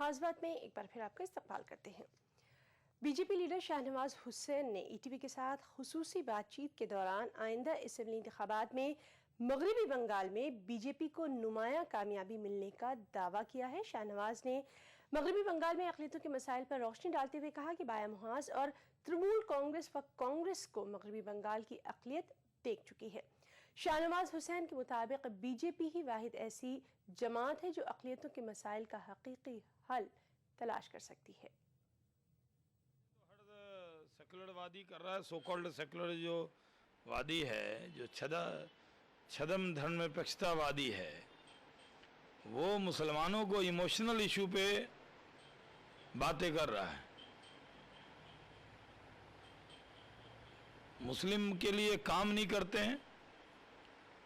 खास बात में एक बार फिर आपका इस्तकबाल करते हैं। बीजेपी लीडर शाहनवाज हुसैन ने ईटीवी के साथ खुसूसी बातचीत के दौरान आइंदा असेंबली इंतखाबात में मगरबी बंगाल में बीजेपी को नुमाया कामयाबी मिलने का दावा किया है। शाहनवाज ने मगरबी बंगाल में अक़लियतों के मसाइल पर रोशनी डालते हुए कहा कि बाया मुहाज और तृणमूल कांग्रेस व कांग्रेस को मगरबी बंगाल की अक़लियत देख चुकी है। शाहनवाज हुसैन के मुताबिक बीजेपी ही वाहिद ऐसी जमात है जो अक़लियतों के मसाइल का हकीकी हल तलाश कर सकती है। सेकुलरवादी कर रहा है, सो कॉल्ड सेकुलर जो वादी है, जो छदम धर्म निरपेक्षतावादी है, वो मुसलमानों को इमोशनल इशू पे बातें कर रहा है। मुस्लिम के लिए काम नहीं करते हैं,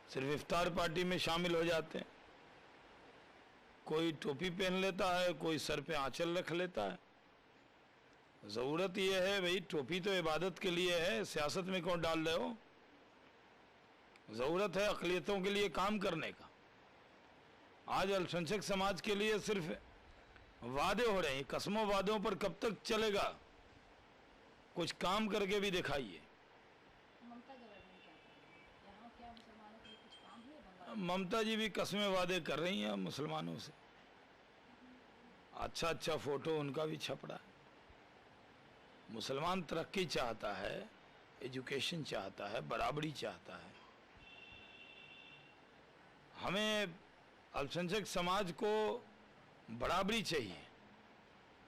सिर्फ इफ्तार पार्टी में शामिल हो जाते हैं। कोई टोपी पहन लेता है, कोई सर पे आंचल रख लेता है। ज़रूरत यह है भाई, टोपी तो इबादत के लिए है, सियासत में कौन डाल रहे हो। ज़रूरत है अक़लियतों के लिए काम करने का। आज अल्पसंख्यक समाज के लिए सिर्फ वादे हो रहे हैं, कसमों वादों पर कब तक चलेगा। कुछ काम करके भी दिखाइए। ममता जी भी कसमें वादे कर रही हैं मुसलमानों से। अच्छा फोटो उनका भी छप रहा है। मुसलमान तरक्की चाहता है, एजुकेशन चाहता है, बराबरी चाहता है। हमें अल्पसंख्यक समाज को बराबरी चाहिए,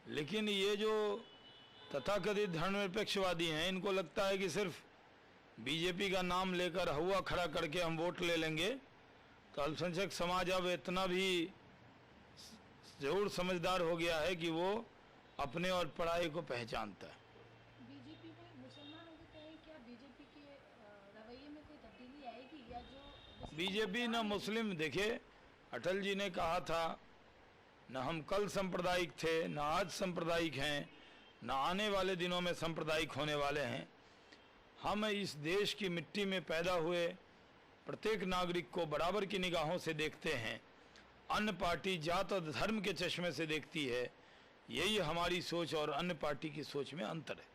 लेकिन ये जो तथाकथित धर्मनिरपेक्षवादी हैं, इनको लगता है कि सिर्फ बीजेपी का नाम लेकर हुआ खड़ा करके हम वोट ले लेंगे तो अल्पसंख्यक समाज अब इतना भी जरूर समझदार हो गया है कि वो अपने और पढ़ाई को पहचानता है। बीजेपी में मुसलमानों को कहे क्या बीजेपी के रवैये में कोई तब्दीली आएगी या जो बीजेपी न मुस्लिम, देखिए अटल जी ने कहा था न हम कल सांप्रदायिक थे, न आज सांप्रदायिक हैं, न आने वाले दिनों में सांप्रदायिक होने वाले हैं। हम इस देश की मिट्टी में पैदा हुए प्रत्येक नागरिक को बराबर की निगाहों से देखते हैं। अन्य पार्टी जात और धर्म के चश्मे से देखती है। यही हमारी सोच और अन्य पार्टी की सोच में अंतर है।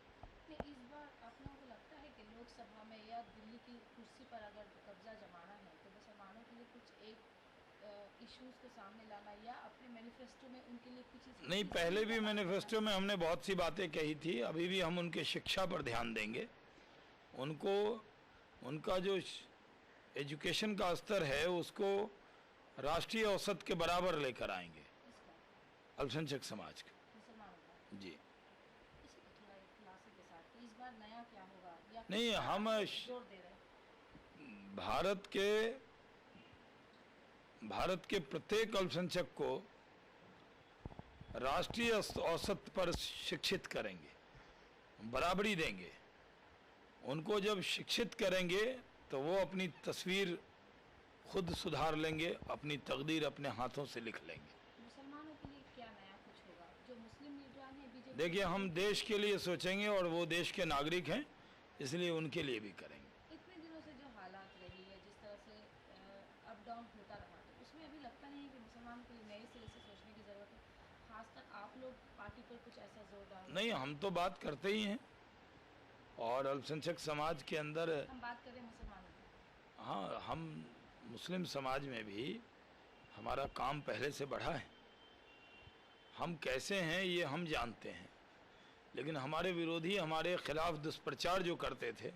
इस बार आप लोगों को लगता है कि लोकसभा में या दिल्ली की कुर्सी पर अगर कब्जा जमाना है तो मुसलमानों के लिए कुछ एक इश्यूज को सामने लाना या अपने मैनिफेस्टो में उनके लिए कुछ नहीं, पहले भी मैनिफेस्टो में हमने बहुत सी बातें कही थी। अभी भी हम उनके शिक्षा पर ध्यान देंगे। उनको उनका जो एजुकेशन का स्तर है उसको राष्ट्रीय औसत के बराबर लेकर आएंगे अल्पसंख्यक समाज के। जी इस बार नया क्या होगा या नहीं, हम जोर दे रहे हैं भारत के प्रत्येक अल्पसंख्यक को राष्ट्रीय औसत पर शिक्षित करेंगे, बराबरी देंगे। उनको जब शिक्षित करेंगे तो वो अपनी तस्वीर खुद सुधार लेंगे, अपनी तकदीर अपने हाथों से लिख लेंगे। मुसलमानों के लिए क्या नया कुछ होगा जो मुस्लिम लीडरान है बीजेपी? देखिए, हम देश के लिए सोचेंगे और वो देश के नागरिक हैं, इसलिए उनके लिए भी करेंगे। इतने दिनों से जो हालात रही है, जिस तरह से अप डाउन होता रहा, तो उसमें अभी लगता नहीं है कि मुसलमानों के लिए नए सिरे से सोचने की ज़रूरत है? खासकर आप लोग पार्टी पर कुछ ऐसा जोर डाल? नहीं, हम तो बात करते ही हैं और अल्पसंख्यक समाज के अंदर हम बात करें मुसलमानों की। हाँ, हम मुस्लिम समाज में भी हमारा काम पहले से बढ़ा है। हम कैसे हैं ये हम जानते हैं, लेकिन हमारे विरोधी हमारे खिलाफ दुष्प्रचार जो करते थे,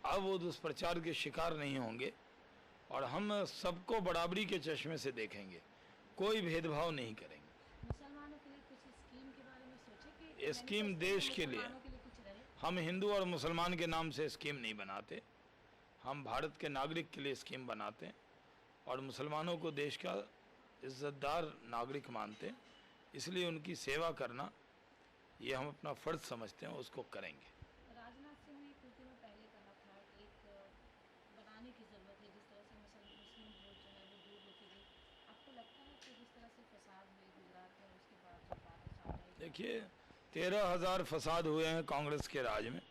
अब वो दुष्प्रचार के शिकार नहीं होंगे और हम सबको बराबरी के चश्मे से देखेंगे, कोई भेदभाव नहीं करेंगे। मुसलमानों के लिए कुछ स्कीम के बारे में सोचे कि स्कीम देश के लिए, कुछ रहे? हम हिंदू और मुसलमान के नाम से स्कीम नहीं बनाते। हम भारत के नागरिक के लिए स्कीम बनाते हैं और मुसलमानों को देश का इज्जतदार नागरिक मानते हैं, इसलिए उनकी सेवा करना ये हम अपना फ़र्ज समझते हैं, उसको करेंगे। राजनाथ सिंह ने कुछ दिनों पहले कहा था कि एक बनाने की ज़रूरत है जिस तरह से मुस्लिम वोट जो है वो दूर होती गई। आपको लगता है कि जिस तरह से फसाद हुए गुजरात में, उसके बाद जो बात सामने? देखिए, 13,000 फसाद हुए हैं कांग्रेस के राज में,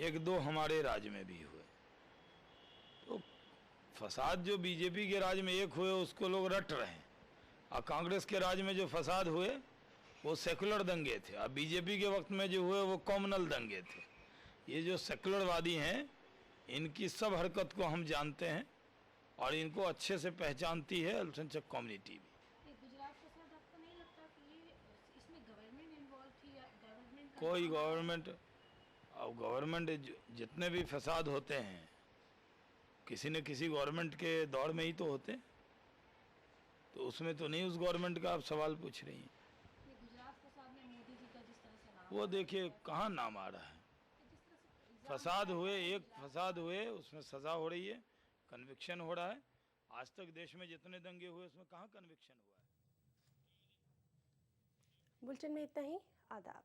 1-2 हमारे राज में भी हुए। तो फसाद जो बीजेपी के राज में एक हुए उसको लोग रट रहे हैं, और कांग्रेस के राज में जो फसाद हुए वो सेकुलर दंगे थे। अब बीजेपी के वक्त में जो हुए वो कॉमनल दंगे थे। ये जो सेकुलरवादी हैं इनकी सब हरकत को हम जानते हैं और इनको अच्छे से पहचानती है अल्पसंख्यक कम्युनिटी भी। ये गुजरात के साथ आपको नहीं लगता कि ये इसमें गवर्नमेंट इन्वॉल्व थी या गवर्नमेंट का कोई नाम- गवर्नमेंट, अब गवर्नमेंट जितने भी फसाद होते हैं किसी न किसी गवर्नमेंट के दौर में ही तो होते हैं, तो उसमें तो नहीं उस गवर्नमेंट का आप सवाल पूछ रही हैं। ये गुजरात फसाद में मोदी जी का जिस तरह से नाम वो देखिए कहाँ नाम आ रहा है। जिस तरह से इल्जाम फसाद हुए, एक फसाद हुए, उसमें सज़ा हो रही है, कन्विक्शन हो रहा है। आज तक देश में जितने दंगे हुए उसमें कहाँ कन्विक्शन हुआ है। बुलेटिन में इतना ही। आदाब।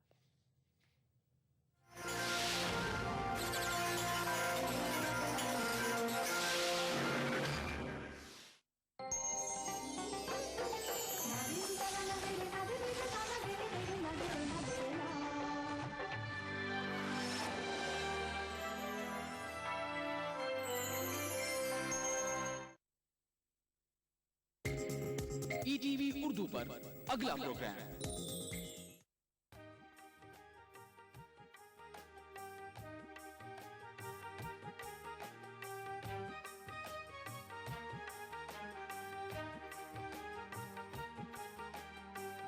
ईटीवी उर्दू पर अगला प्रोग्राम।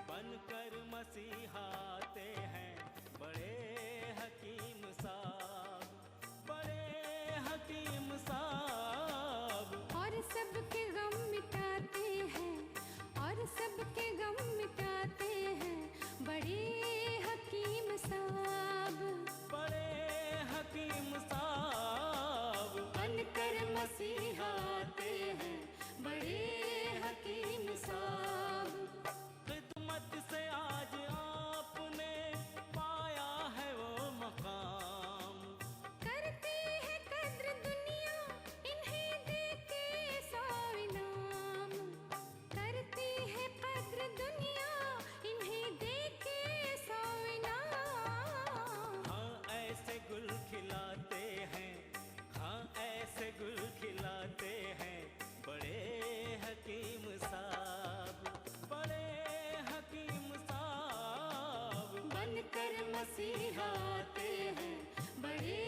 बनकर मसीहाते हैं बड़े हकीम साहब, बड़े हकीम साहब। और सबके गम मिटाते हैं, और सबके गम मिटाते हैं, बड़े हकीम साहब, बड़े हकीम साहब। बनकर मसीहाते हैं, बड़े हकीम साहब। खिदमत से आज आपने पाया है वो मकाम, करती है कद्र दुनिया इन्हें देके सौ इनाम, करती है कद्र दुनिया इन्हें देके सौ इनाम। हाँ ऐसे गुल खिलाते हैं, हाँ ऐसे गुल खिलाते हैं, बड़े हकीम साहब, बड़े हकीम साहब। बनकर मसीहाते हैं, बड़े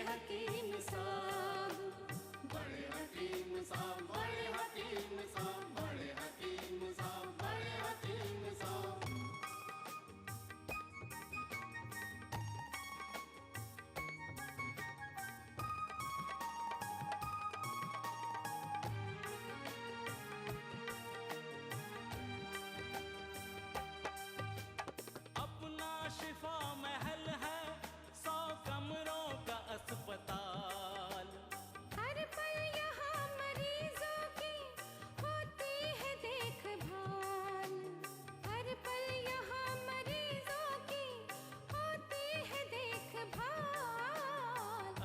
हकीम साहब, बड़े हकीम साहब, बड़े हकीम साहब, बड़े हकीम साहब, बड़े हकीम साहब। अपना शिफा महल है, 100 कमरों का अस्पताल। हर पल यहाँ मरीजों की होती है देखभाल, हर पल यहाँ मरीजों की होती है देखभाल।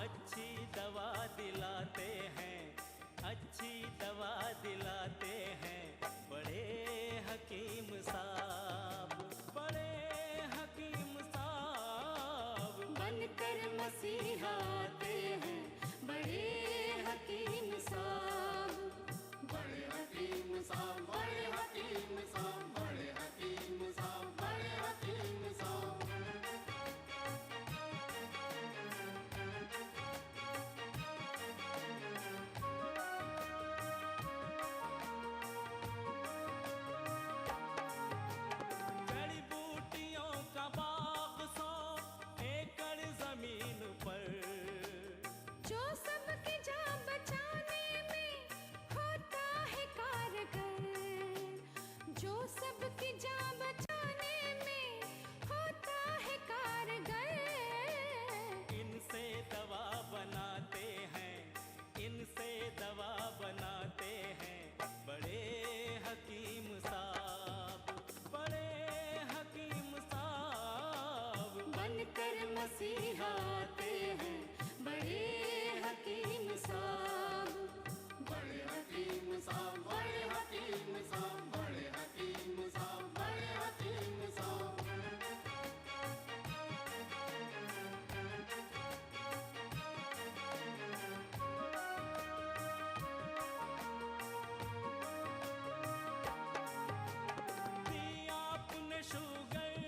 अच्छी दवा दिलाते हैं, अच्छी दवा दिलाते हैं, बड़े हकीम साहब, बड़े हकीम साहब। बनकर मसीहाते हैं, बड़े हकीम साहब, बड़े हकीम साहब, बड़े हकीम साहब, बड़े हकीम साहब, बड़े हकीम साहब। जड़ी बूटियों का बाग 100 एकड़ जमीन पर, जो सबकी जान बचाने में होता है कारगर, जो सबकी जान बचाने में होता है कारगर। इनसे दवा बनाते हैं, इनसे दवा बनाते हैं, बड़े हकीम साहब, बड़े हकीम साहब। बनकर मसीहाते हैं, बड़े हकीम साहब, बड़े हकीम साहब, बड़े हकीम साहब, बड़े हकीम साहब, बड़े हकीम साहब। दी आपने शुगर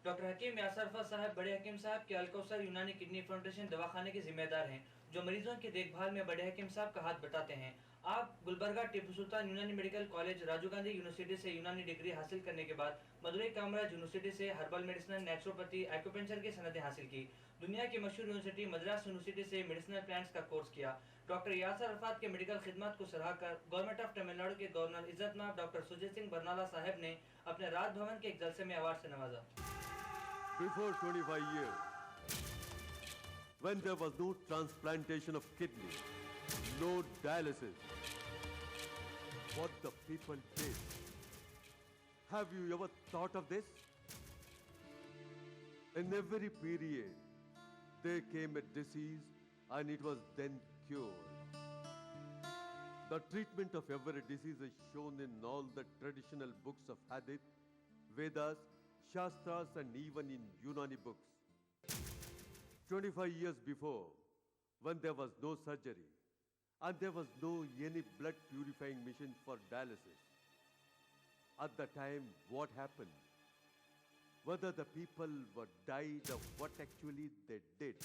डॉक्टर हकीम यासरफा साहब बड़े हकीम साहब के अलकौसर यूनानी किडनी फाउंडेशन दवाखाने के जिम्मेदार हैं, जो मरीजों की देखभाल में बड़े हकीम साहब का हाथ बटाते हैं। आप Gulbarga Tipu Sultan Unani medical college, Rajiv Gandhi university से यूनानी डिग्री हासिल करने के बाद मदुरई कामराज यूनिवर्सिटी से हर्बल मेडिसिन, नेचुरोपैथी, एक्यूपंक्चर की सनदें हासिल की। दुनिया की मशहूर यूनिवर्सिटी मद्रास यूनिवर्सिटी से मेडिसिनल प्लांट्स का कोर्स किया। डॉक्टर यासर अरफात के मेडिकल खिदमत को सराहकर गवर्नमेंट ऑफ तमिलनाडु के गवर्नर इज्जतमाब डॉक्टर सुजीत सिंह बरनाला साहब ने अपने राजभवन के एक जलसे में अवार्ड से नवाजा। Before 25 years, when there was no transplantation of kidney, no dialysis, what the people did. Have you ever thought of this? In every period, there came a disease and it was then cured. The treatment of every disease is shown in all the traditional books of Hadith, Vedas, Shastras and even in Unani books. 25 years before, when there was no surgery and there was no any blood purifying machine for dialysis, at the time what happened? Whether the people were died or what actually they did.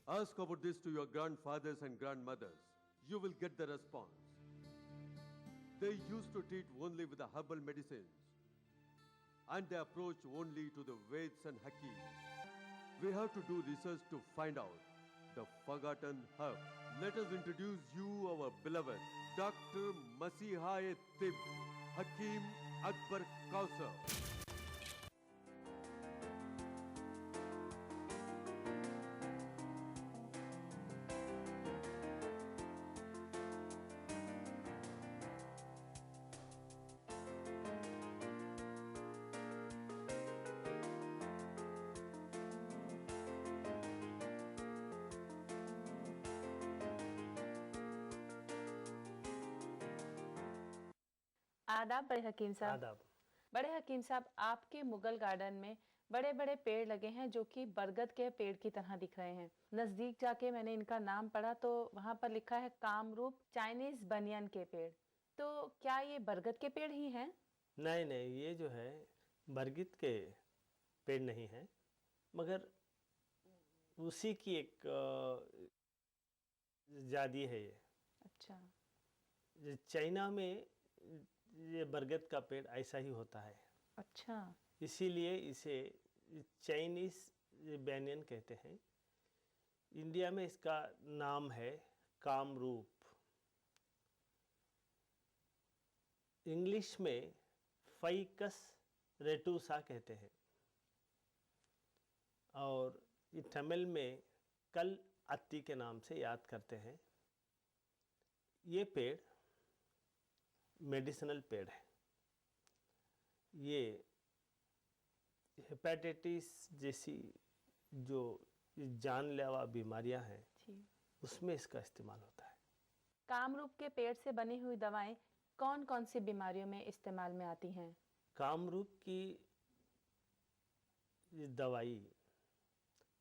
Ask about this to your grandfathers and grandmothers. You will get the response. They used to treat only with the herbal medicines, and they approach only to the Veds and Hakims. We have to do research to find out the forgotten herb. Let us introduce you our beloved Dr. Masiha-e-Tib, Hakim Akbar Kausar. आदाब बड़े हकीम साहब। आदाब। बड़े हकीम साहब, आपके Mughal garden में बड़े बड़े पेड़ लगे हैं जो कि बरगद के पेड़ की तरह दिख रहे हैं। नजदीक जाके मैंने इनका नाम पढ़ा तो वहां पर लिखा है कामरूप चाइनीज बनियन के पेड़। तो क्या ये बरगद के पेड़ ही हैं? नहीं नहीं, ये जो है बरगद के पेड़ नहीं है, मगर उसी की एक जादी है ये। अच्छा। चाइना में ये बरगद का पेड़ ऐसा ही होता है। अच्छा। इसीलिए इसे चाइनीज बैनियन कहते हैं। इंडिया में इसका नाम है कामरूप। इंग्लिश में फाइकस रेटूसा कहते हैं और ये तमिल में कल अत्ती के नाम से याद करते हैं। ये पेड़ मेडिसिनल पेड़ है। ये हेपेटाइटिस जैसी जो जानलेवा बीमारियां हैं उसमें इसका इस्तेमाल होता है। कामरूप के पेड़ से बनी हुई दवाएं कौन कौन सी बीमारियों में इस्तेमाल में आती हैं? कामरूप की दवाई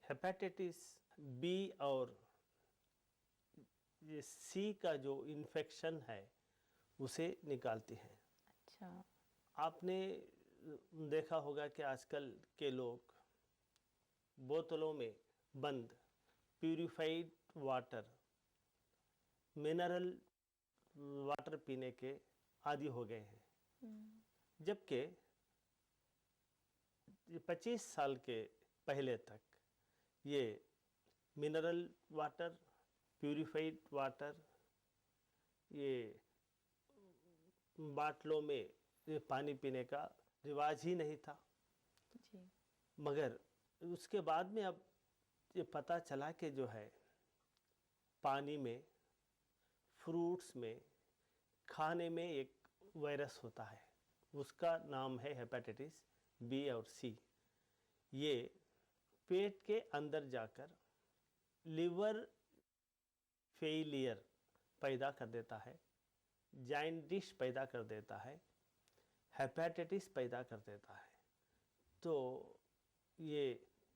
हेपेटाइटिस बी और ये सी का जो इन्फेक्शन है उसे निकालती हैं। अच्छा। आपने देखा होगा कि आजकल के लोग बोतलों में बंद प्यूरिफाइड वाटर, मिनरल वाटर पीने के आदी हो गए हैं। जबकि 25 साल के पहले तक ये मिनरल वाटर, प्यूरिफाइड वाटर, ये बाटलों में ये पानी पीने का रिवाज ही नहीं था। जी। मगर उसके बाद में अब ये पता चला कि जो है पानी में, फ्रूट्स में, खाने में एक वायरस होता है, उसका नाम है हेपेटाइटिस बी और सी। ये पेट के अंदर जाकर लिवर फेलियर पैदा कर देता है, जाइंटिस पैदा कर देता है, हेपेटाइटिस पैदा कर देता है। तो ये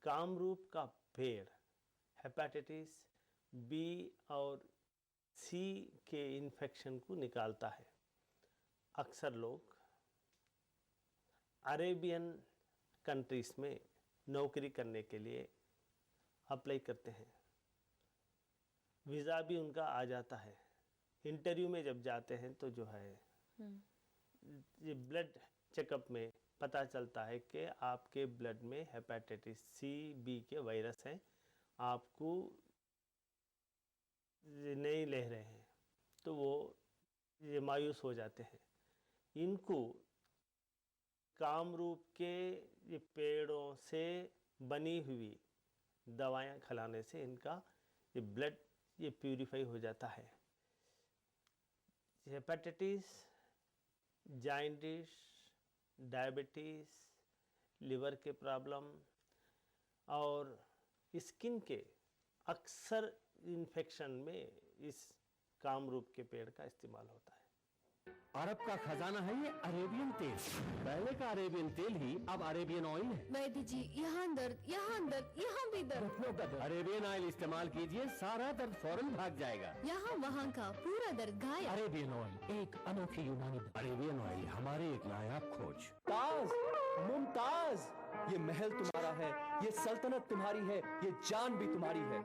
कामरूप का पेड़ हेपेटाइटिस बी और सी के इन्फेक्शन को निकालता है। अक्सर लोग अरेबियन कंट्रीज़ में नौकरी करने के लिए अप्लाई करते हैं, वीज़ा भी उनका आ जाता है। इंटरव्यू में जब जाते हैं तो जो है ये ब्लड चेकअप में पता चलता है कि आपके ब्लड में हेपेटाइटिस सी बी के वायरस हैं, आपको ये नहीं ले रहे हैं, तो वो ये मायूस हो जाते हैं। इनको कामरूप के ये पेड़ों से बनी हुई दवाएं खिलाने से इनका ये ब्लड ये प्यूरिफाई हो जाता है। हेपेटाइटिस, जाइंटिस, डायबिटीज़, लिवर के प्रॉब्लम और स्किन के अक्सर इन्फेक्शन में इस कामरूप के पेड़ का इस्तेमाल होता है। अरब का खजाना है ये अरेबियन तेल। पहले का अरेबियन तेल ही अब अरेबियन ऑयल है। वैद्य जी, यहाँ दर्द, यहाँ दर्द, यहाँ भी दर्द। घुटनों का दर्द। अरेबियन ऑयल इस्तेमाल कीजिए, सारा दर्द फौरन भाग जाएगा। यहाँ वहाँ का पूरा दर्द गायब। अरेबियन ऑयल एक अनोखी यूनानी दवा। अरेबियन ऑयल हमारी एक नायाब खोज। ताज, मुमताज, ये महल तुम्हारा है, ये सल्तनत तुम्हारी है, ये जान भी तुम्हारी है।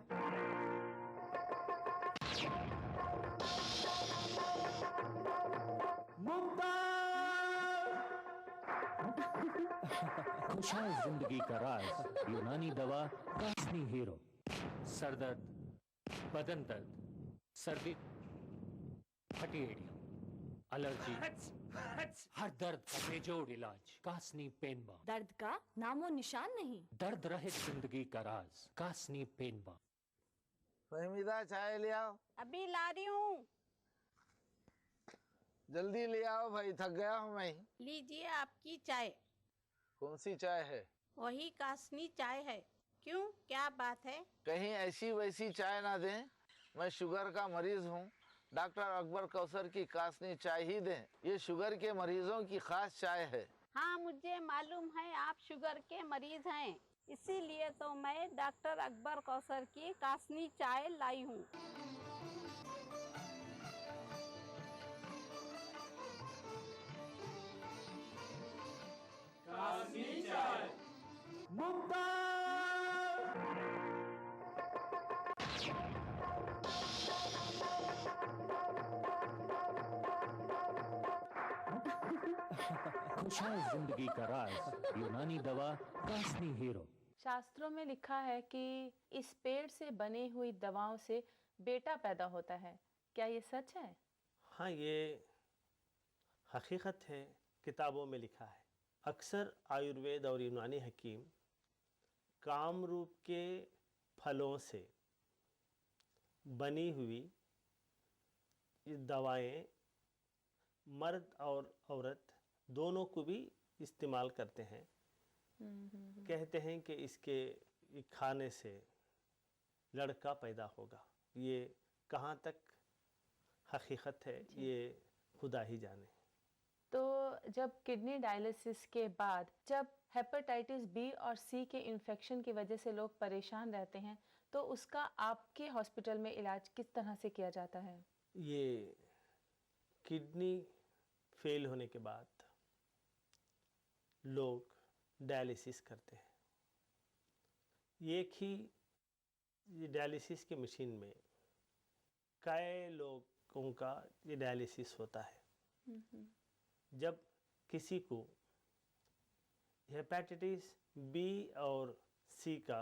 खुशहाल जिंदगी का राज यूनानी दवा कास्नी हीरो। सरदर्द, बदन दर्द, सर्दी, फटी एड़ियां, एलर्जी, हर दर्द का बेजोड़ इलाज कास्नी पेन बाम। दर्द का नामो निशान नहीं। दर्द रहित जिंदगी का राज कास्नी पेन बाम। फहमीदा, चाय ले आओ। अभी ला रही हूँ। जल्दी ले आओ भाई, थक गया हूँ मैं। लीजिए आपकी चाय। कौन सी चाय है? वही कासनी चाय है। क्यों, क्या बात है? कहीं ऐसी वैसी चाय ना दें, मैं शुगर का मरीज हूँ। डॉक्टर अकबर कौसर की कासनी चाय ही दें, ये शुगर के मरीजों की खास चाय है। हाँ, मुझे मालूम है आप शुगर के मरीज हैं, इसीलिए तो मैं डॉक्टर अकबर कौसर की कासनी चाय लाई हूँ। कासनी चाय। खुशहाल जिंदगी का राज यूनानी दवा कास्नी हीरो। शास्त्रों में लिखा है कि इस पेड़ से बनी हुई दवाओं से बेटा पैदा होता है। क्या ये सच है? हाँ, ये हकीकत है, किताबों में लिखा है। अक्सर आयुर्वेद और यूनानी हकीम कामरूप के फलों से बनी हुई ये दवाएं मर्द और औरत दोनों को भी इस्तेमाल करते हैं। कहते हैं कि इसके खाने से लड़का पैदा होगा। ये कहाँ तक हकीकत है ये खुदा ही जाने। तो जब किडनी डायलिसिस के बाद जब हेपेटाइटिस बी और सी के इन्फेक्शन की वजह से लोग परेशान रहते हैं, तो उसका आपके हॉस्पिटल में इलाज किस तरह से किया जाता है? ये किडनी फेल होने के बाद लोग डायलिसिस करते हैं। एक ही ये डायलिसिस की मशीन में कई लोगों का ये डायलिसिस होता है। जब किसी को हेपेटाइटिस बी और सी का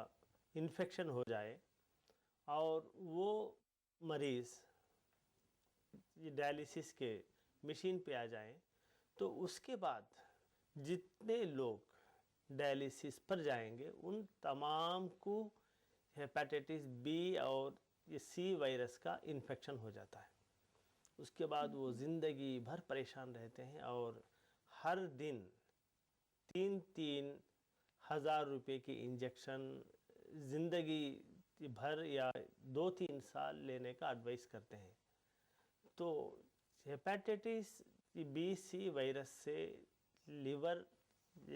इन्फेक्शन हो जाए और वो मरीज़ ये डायलिसिस के मशीन पे आ जाए, तो उसके बाद जितने लोग डायलिसिस पर जाएंगे उन तमाम को हेपेटाइटिस बी और ये सी वायरस का इन्फेक्शन हो जाता है। उसके बाद वो ज़िंदगी भर परेशान रहते हैं और हर दिन 3-3 हज़ार रुपये की इंजेक्शन ज़िंदगी भर या 2-3 साल लेने का एडवाइस करते हैं। तो हेपेटाइटिस बी सी वायरस से लिवर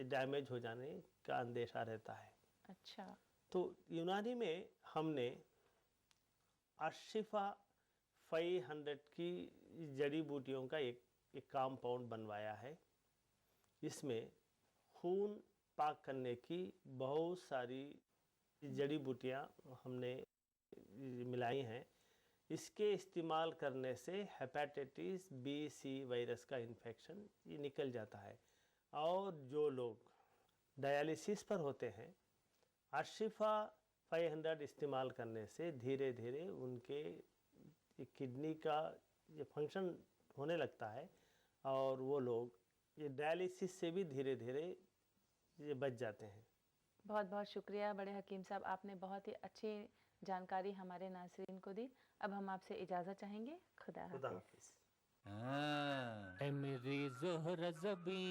डैमेज हो जाने का अंदेशा रहता है। अच्छा। तो यूनानी में हमने अशिफा 500 की जड़ी बूटियों का एक कंपाउंड बनवाया है। इसमें खून पाक करने की बहुत सारी जड़ी बूटियाँ हमने मिलाई हैं। इसके इस्तेमाल करने से हेपेटाइटिस बी सी वायरस का इन्फेक्शन ये निकल जाता है। और जो लोग डायलिसिस पर होते हैं, अशिफा 500 इस्तेमाल करने से धीरे धीरे उनके किडनी का ये फंक्शन होने लगता है और वो लोग ये डायलिसिस से भी धीरे धीरे ये बच जाते हैं। बहुत बहुत शुक्रिया बड़े हकीम साहब, आपने बहुत ही अच्छी जानकारी हमारे नाज़रीन को दी। अब हम आपसे इजाज़त चाहेंगे। खुदा हाफिज़। ऐ मेरी ज़ोहरा ज़बी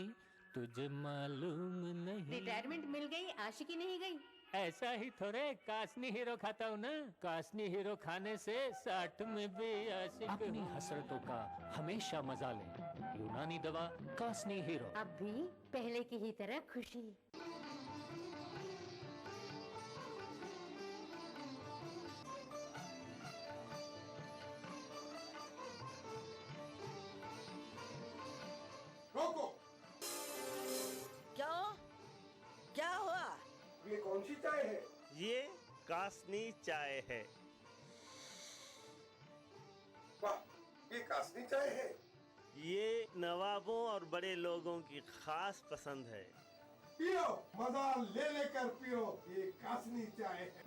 तुझे मालूम नहीं। रिटायरमेंट मिल गई, आशिकी नहीं गई। ऐसा ही थोड़े कासनी हीरो खाता हूँ ना। कासनी हीरो खाने से 60 में भी आशिक। अपनी हसरतों का हमेशा मजा लें। यूनानी दवा कासनी हीरो। अब भी पहले की ही तरह खुशी। रोको। क्या हुआ? ये कौन सी चाय है? ये कासनी चाय है। वाह, ये कासनी चाय है। ये नवाबों और बड़े लोगों की खास पसंद है। पियो, मजा ले लेकर पियो, ये कासनी चाय है।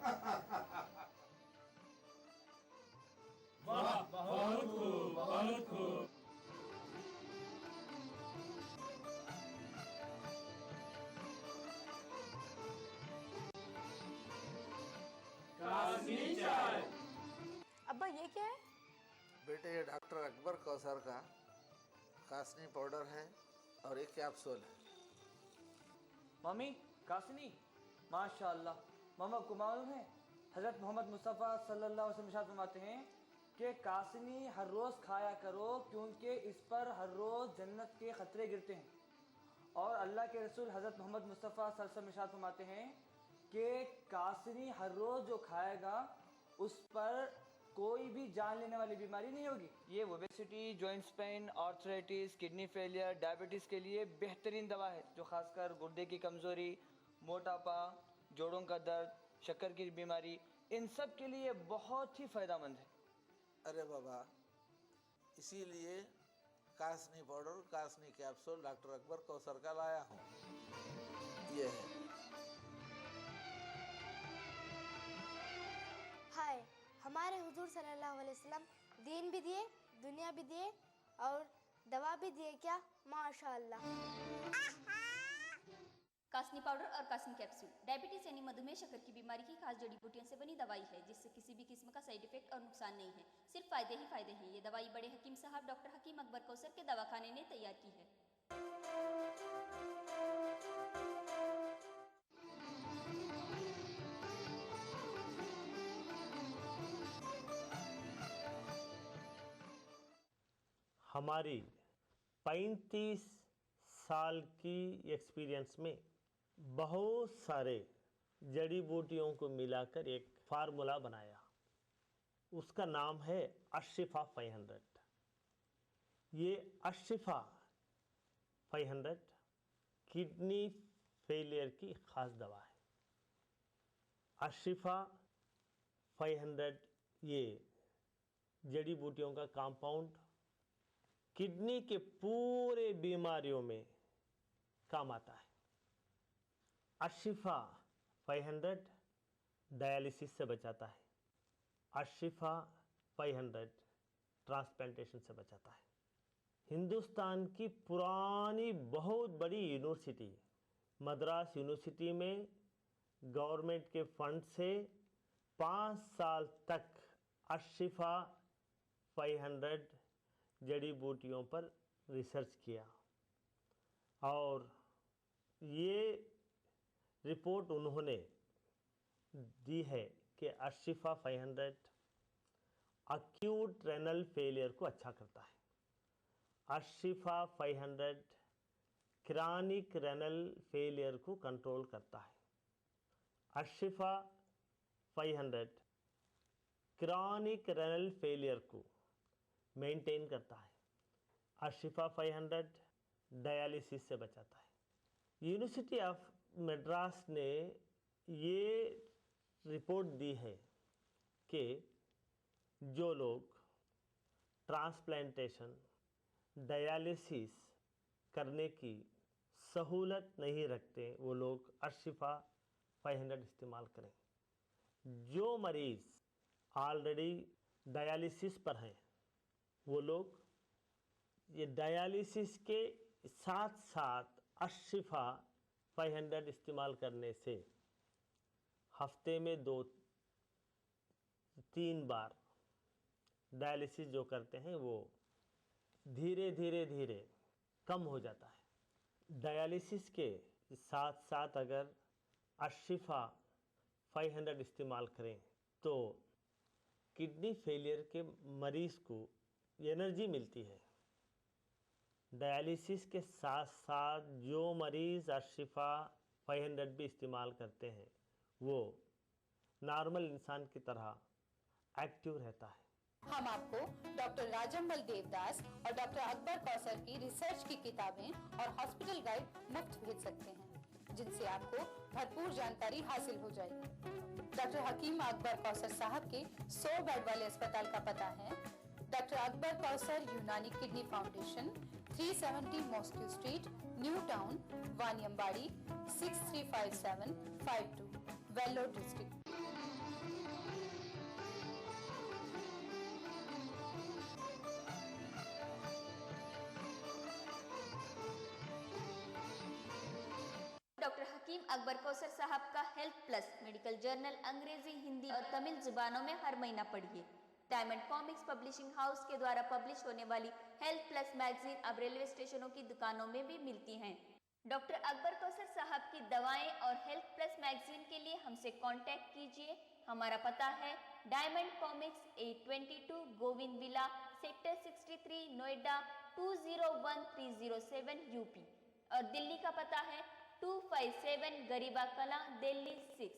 वाह, बहुत खूब, बहुत खूब। कासनी चाय। अब्बा ये क्या है? बेटे ये डॉक्टर अकबर कौसर का कासनी पाउडर है और एक कैप्सूल है। मम्मी कासनी, माशाल्लाह। मामा को मालूम है हज़रत मोहम्मद मुस्तफ़ा सल्लल्लाहु अलैहि वसल्लम इरशाद फरमाते हैं कि कासनी हर रोज़ खाया करो क्योंकि इस पर हर रोज़ जन्नत के खतरे गिरते हैं। और अल्लाह के रसूल हज़रत मोहम्मद मुस्तफ़ा सल्लल्लाहु अलैहि वसल्लम इरशाद फरमाते हैं कि कासनी हर रोज़ जो खाएगा उस पर कोई भी जान लेने वाली बीमारी नहीं होगी। ये obesity, joints pain, arthritis, kidney failure, diabetes के लिए बेहतरीन दवा है, जो खासकर गुर्दे की कमज़ोरी, मोटापा, जोड़ों का दर्द, शक्कर की बीमारी, इन सब के लिए बहुत ही फ़ायदेमंद है। अरे बाबा, इसीलिए कासनी पाउडर, कासनी कैप्सूल डॉक्टर अकबर कौसर का लाया हूँ। ये है। हाय, हमारे हुजूर सल्लल्लाहु अलैहि वसल्लम दीन भी दिए, दुनिया भी दिए और दवा भी दिए क्या? माशाअल्लाह। कासनी पाउडर और कासनी कैप्सूल डायबिटीज यानी मधुमेह, शक्कर की बीमारी की खास जड़ी बूटियों से बनी दवाई है, जिससे किसी भी किस्म का साइड इफेक्ट और नुकसान नहीं है, सिर्फ फायदे ही फायदे हैं। ये दवाई बड़े हकीम साहब डॉक्टर हकीम अकबर कौसर के दवाखाने ने तैयार की है। हमारी 35 साल की एक्सपीरियंस में बहुत सारे जड़ी बूटियों को मिलाकर एक फार्मूला बनाया। उसका नाम है अशिफा 500। ये अशिफा 500 किडनी फेलियर की ख़ास दवा है। अशिफा 500 ये जड़ी बूटियों का कंपाउंड किडनी के पूरे बीमारियों में काम आता है। अशिफा 500 डायलिसिस से बचाता है। अशिफा 500 ट्रांसप्लांटेशन से बचाता है। हिंदुस्तान की पुरानी बहुत बड़ी यूनिवर्सिटी मद्रास यूनिवर्सिटी में गवर्नमेंट के फंड से 5 साल तक अशिफा 500 जड़ी बूटियों पर रिसर्च किया और ये रिपोर्ट उन्होंने दी है कि अशिफा 500 अक्यूट रेनल फेलियर को अच्छा करता है। अशिफा 500 क्रॉनिक रेनल फेलियर को कंट्रोल करता है। अशिफा 500 क्रॉनिक रेनल फेलियर को मेंटेन करता है। अशिफा 500 डायलिसिस से बचाता है। यूनिवर्सिटी ऑफ मद्रास ने ये रिपोर्ट दी है कि जो लोग ट्रांसप्लांटेशन डायलिसिस करने की सहूलत नहीं रखते वो लोग अर्शिफा 500 इस्तेमाल करें। जो मरीज़ ऑलरेडी डायलिसिस पर हैं वो लोग ये डायलिसिस के साथ साथ अर्शिफा 500 इस्तेमाल करने से हफ्ते में 2-3 बार डायलिसिस जो करते हैं वो धीरे धीरे कम हो जाता है। डायलिसिस के साथ साथ अगर अर्शिफा 500 इस्तेमाल करें तो किडनी फेलियर के मरीज़ को एनर्जी मिलती है। डायलिसिस के साथ साथ जो मरीज़ अर्शिफा 500 भी इस्तेमाल करते हैं वो नॉर्मल इंसान की तरह एक्टिव रहता है। हम आपको डॉक्टर राजम्बल देवदास और डॉक्टर अकबर कौसर की रिसर्च की किताबें और हॉस्पिटल गाइड मुफ्त भेज सकते हैं जिनसे आपको भरपूर जानकारी हासिल हो जाएगी। डॉक्टर हकीम अकबर कौसर साहब के 100 बेड वाले अस्पताल का पता है doctor Akbar Kausar Unani kidney foundation, 370 mosque street, new town, Vaniyambadi, 635752, Vellore district. Doctor Hakim Akbar Kausar Sahab का हेल्थ प्लस मेडिकल जर्नल अंग्रेजी, हिंदी और तमिल जुबानों में हर महीना पढ़िए। डायमंड कॉमिक्स पब्लिशिंग हाउस के द्वारा पब्लिश होने वाली हेल्थ प्लस मैगजीन अब रेलवे स्टेशनों की दुकानों में भी मिलती हैं। डॉक्टर अकबर कौसर साहब की दवाएं और हेल्थ प्लस मैगजीन के लिए हमसे कांटेक्ट कीजिए। हमारा पता है diamond comics 822 Govind villa, sector 63, Noida 201307 UP और दिल्ली का पता है 257 गरीबा कला, दिल्ली 6।